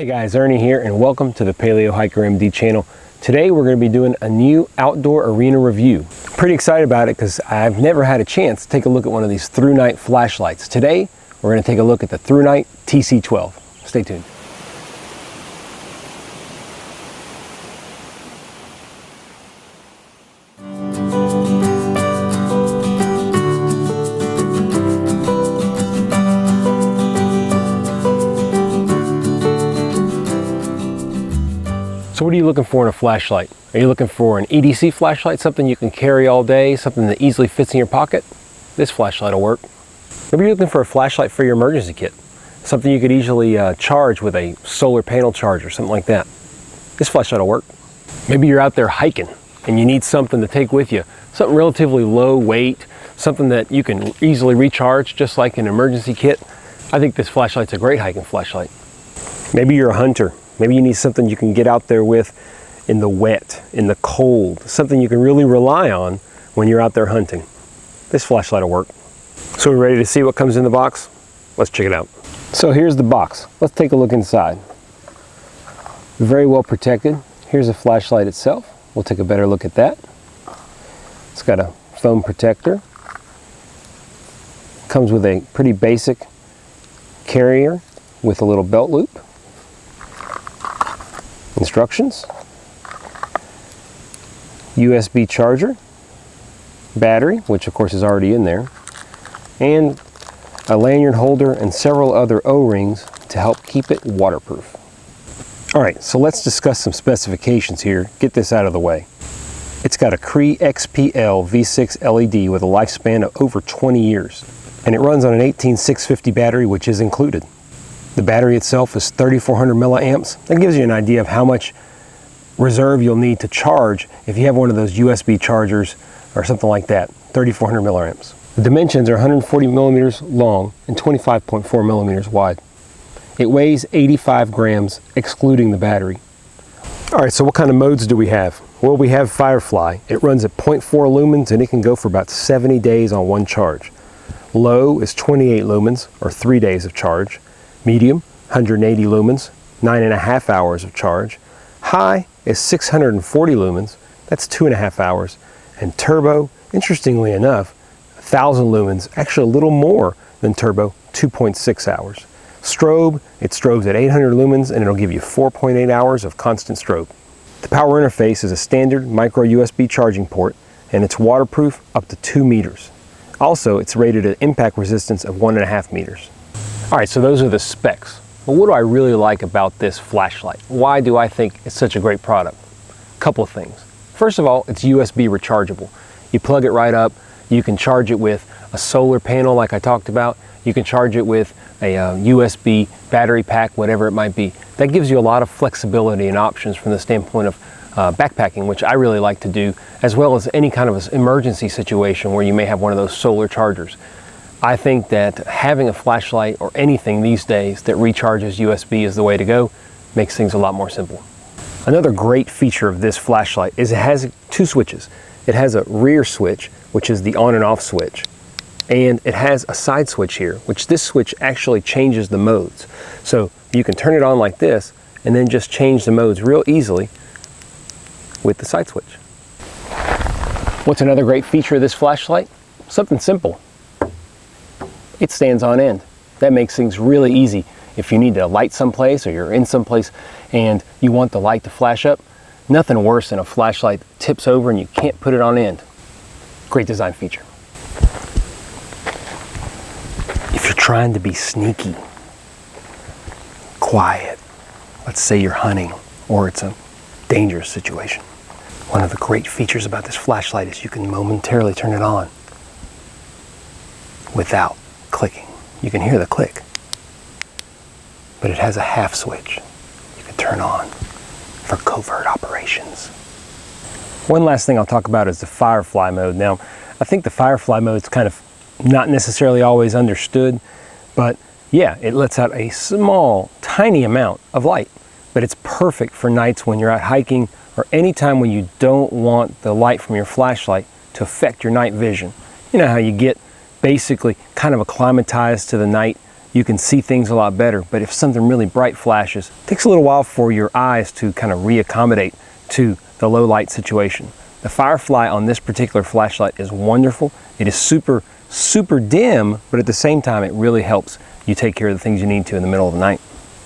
Hey guys, Ernie here and welcome to the Paleo Hiker MD channel. Today we're going to be doing a new outdoor arena review. Pretty excited about it because I've never had a chance to take a look at one of these ThruNite flashlights. Today we're going to take a look at the ThruNite TC12. Stay tuned. So what are you looking for in a flashlight? Are you looking for an EDC flashlight, something you can carry all day, something that easily fits in your pocket? This flashlight will work. Maybe you're looking for a flashlight for your emergency kit, something you could easily charge with a solar panel charger, something like that. This flashlight will work. Maybe you're out there hiking and you need something to take with you, something relatively low weight, something that you can easily recharge just like an emergency kit. I think this flashlight's a great hiking flashlight. Maybe you're a hunter. Maybe you need something you can get out there with in the wet, in the cold, something you can really rely on when you're out there hunting. This flashlight will work. So we're ready to see what comes in the box? Let's check it out. So here's the box. Let's take a look inside. Very well protected. Here's the flashlight itself. We'll take a better look at that. It's got a foam protector. Comes with a pretty basic carrier with a little belt loop. Instructions, USB charger, battery, which of course is already in there, and a lanyard holder and several other O-rings to help keep it waterproof. Alright, so let's discuss some specifications here. Get this out of the way. It's got a Cree XPL V6 LED with a lifespan of over 20 years, and it runs on an 18650 battery, which is included. The battery itself is 3400 milliamps. That gives you an idea of how much reserve you'll need to charge if you have one of those USB chargers or something like that, 3400 milliamps. The dimensions are 140 millimeters long and 25.4 millimeters wide. It weighs 85 grams, excluding the battery. All right, so what kind of modes do we have? Well, we have Firefly. It runs at 0.4 lumens and it can go for about 70 days on one charge. Low is 28 lumens or 3 days of charge. Medium, 180 lumens, 9.5 hours of charge. High is 640 lumens, that's 2.5 hours. And turbo, interestingly enough, 1000 lumens, actually a little more than turbo, 2.6 hours. Strobe, it strobes at 800 lumens and it'll give you 4.8 hours of constant strobe. The power interface is a standard micro USB charging port and it's waterproof up to 2 meters. Also, it's rated at impact resistance of 1.5 meters. All right, so those are the specs. But what do I really like about this flashlight? Why do I think it's such a great product? A couple of things. First of all, it's USB rechargeable. You plug it right up. You can charge it with a solar panel like I talked about. You can charge it with a USB battery pack, whatever it might be. That gives you a lot of flexibility and options from the standpoint of backpacking, which I really like to do, as well as any kind of emergency situation where you may have one of those solar chargers. I think that having a flashlight or anything these days that recharges USB is the way to go. Makes things a lot more simple. Another great feature of this flashlight is it has 2 switches. It has a rear switch, which is the on and off switch, and it has a side switch here, which this switch actually changes the modes. So you can turn it on like this and then just change the modes real easily with the side switch. What's another great feature of this flashlight? Something simple. It stands on end. That makes things really easy. If you need to light someplace or you're in someplace and you want the light to flash up, nothing worse than a flashlight that tips over and you can't put it on end. Great design feature. If you're trying to be sneaky, quiet, let's say you're hunting or it's a dangerous situation, one of the great features about this flashlight is you can momentarily turn it on without clicking. You can hear the click, but it has a half switch you can turn on for covert operations. One last thing I'll talk about is the Firefly Mode. Now, I think the Firefly Mode is kind of not necessarily always understood, but yeah, it lets out a small, tiny amount of light, but it's perfect for nights when you're out hiking or any time when you don't want the light from your flashlight to affect your night vision. You know how you get basically kind of acclimatized to the night you can see things a lot better. But if something really bright flashes, it takes a little while for your eyes to kind of reaccommodate to the low light situation. The Firefly on this particular flashlight is wonderful. It is super, super dim, but at the same time, it really helps you take care of the things you need to in the middle of the night.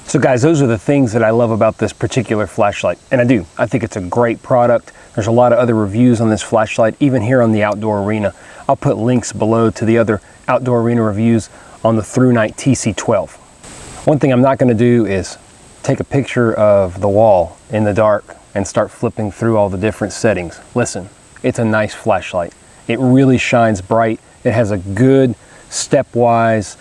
So guys, those are the things that I love about this particular flashlight. And I think it's a great product. There's a lot of other reviews on this flashlight, even here on the Outdoor Arena. I'll put links below to the other Outdoor Arena reviews on the ThruNite TC12. One thing I'm not going to do is take a picture of the wall in the dark and start flipping through all the different settings. Listen, it's a nice flashlight. It really shines bright. It has a good stepwise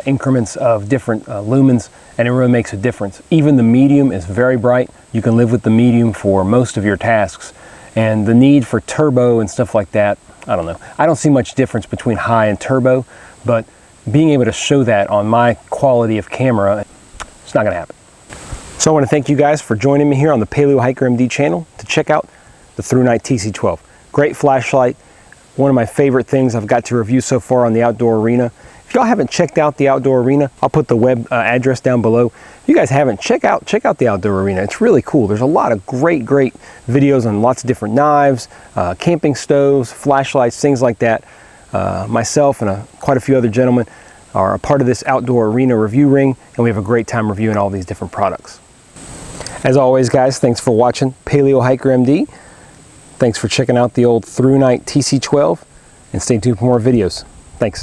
increments of different lumens, and it really makes a difference. Even the medium is very bright. You can live with the medium for most of your tasks. And the need for turbo and stuff like that, I don't know. I don't see much difference between high and turbo, but being able to show that on my quality of camera, it's not gonna happen. So I want to thank you guys for joining me here on the Paleo Hiker MD channel to check out the ThruNite TC12. Great flashlight, one of my favorite things I've got to review so far on the Outdoor Arena. If y'all haven't checked out the Outdoor Arena, I'll put the web address down below. If you guys haven't, check out the Outdoor Arena. It's really cool. There's a lot of great videos on lots of different knives, camping stoves, flashlights, things like that. Myself and quite a few other gentlemen are a part of this Outdoor Arena review ring, and we have a great time reviewing all these different products. As always, guys, thanks for watching Paleo Hiker MD. Thanks for checking out the old ThruNite TC12, and stay tuned for more videos. Thanks.